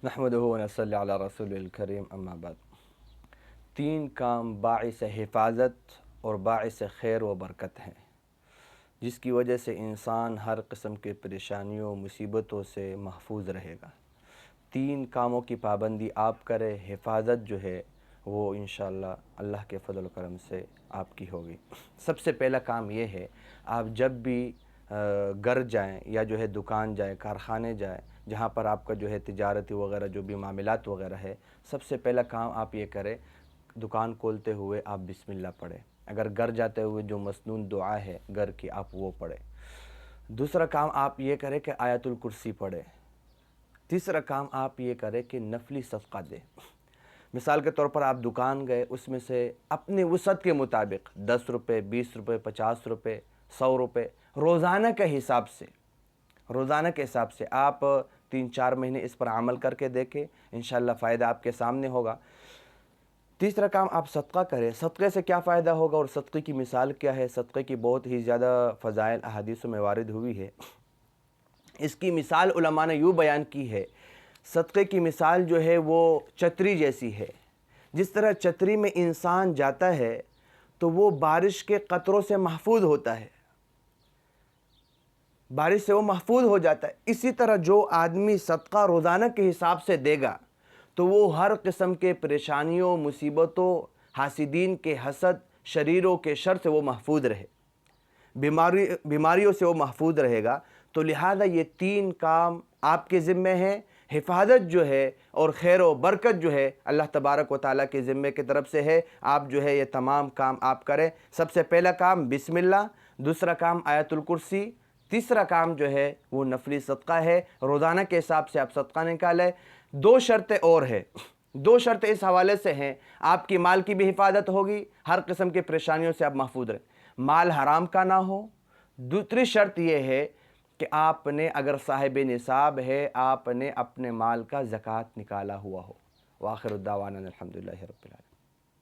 نحمدہ و نصلی علی رسول الکریم اما بعد۔ تین کام باعث حفاظت اور باعث خیر و برکت ہیں، جس کی وجہ سے انسان ہر قسم کے پریشانیوں مصیبتوں سے محفوظ رہے گا۔ تین کاموں کی پابندی آپ کرے، حفاظت جو ہے وہ انشاءاللہ اللہ کے فضل و کرم سے آپ کی ہوگی۔ سب سے پہلا کام یہ ہے، آپ جب بھی گھر جائیں یا جو ہے دکان جائیں، کارخانے جائیں، جہاں پر آپ کا جو ہے تجارتی وغیرہ جو بھی معاملات وغیرہ ہے، سب سے پہلا کام آپ یہ کریں، دکان کھولتے ہوئے آپ بسم اللہ پڑھیں۔ اگر گھر جاتے ہوئے جو مسنون دعا ہے گھر کی، آپ وہ پڑھیں۔ دوسرا کام آپ یہ کریں کہ آیت الکرسی پڑھیں۔ تیسرا کام آپ یہ کریں کہ نفلی صدقہ دیں۔ مثال کے طور پر آپ دکان گئے، اس میں سے اپنی وسعت کے مطابق 10 روپے، 20 روپے، 50 روپے، 100 روپے روزانہ کے حساب سے آپ 3-4 مہینے اس پر عمل کر کے دیکھیں، انشاءاللہ فائدہ آپ کے سامنے ہوگا۔ تیسرا کام آپ صدقہ کریں۔ صدقے سے کیا فائدہ ہوگا اور صدقے کی مثال کیا ہے؟ صدقے کی بہت ہی زیادہ فضائل احادیثوں میں وارد ہوئی ہے۔ اس کی مثال علماء نے یوں بیان کی ہے، صدقے کی مثال جو ہے وہ چھتری جیسی ہے۔ جس طرح چھتری میں انسان جاتا ہے تو وہ بارش کے قطروں سے محفوظ ہوتا ہے، بارش سے وہ محفوظ ہو جاتا ہے۔ اسی طرح جو آدمی صدقہ روزانہ کے حساب سے دے گا تو وہ ہر قسم کے پریشانیوں، مصیبتوں، حاسدین کے حسد، شریروں کے شر سے وہ محفوظ رہے، بیماریوں سے وہ محفوظ رہے گا۔ تو لہذا یہ تین کام آپ کے ذمے ہیں۔ حفاظت جو ہے اور خیر و برکت جو ہے اللہ تبارک و تعالیٰ کے ذمے کی طرف سے ہے۔ آپ جو ہے یہ تمام کام آپ کریں۔ سب سے پہلا کام بسم اللہ، دوسرا کام آیت الکرسی، تیسرا کام جو ہے وہ نفلی صدقہ ہے، روزانہ کے حساب سے آپ صدقہ نکالیں۔ دو شرطیں اور ہیں، دو شرطیں اس حوالے سے ہیں، آپ کی مال کی بھی حفاظت ہوگی، ہر قسم کی پریشانیوں سے آپ محفوظ رہیں، مال حرام کا نہ ہو۔ دوسری شرط یہ ہے کہ آپ نے اگر صاحب نصاب ہے، آپ نے اپنے مال کا زکوٰۃ نکالا ہوا ہو۔ وآخر الدعوانا الحمدللہ رب العالمین۔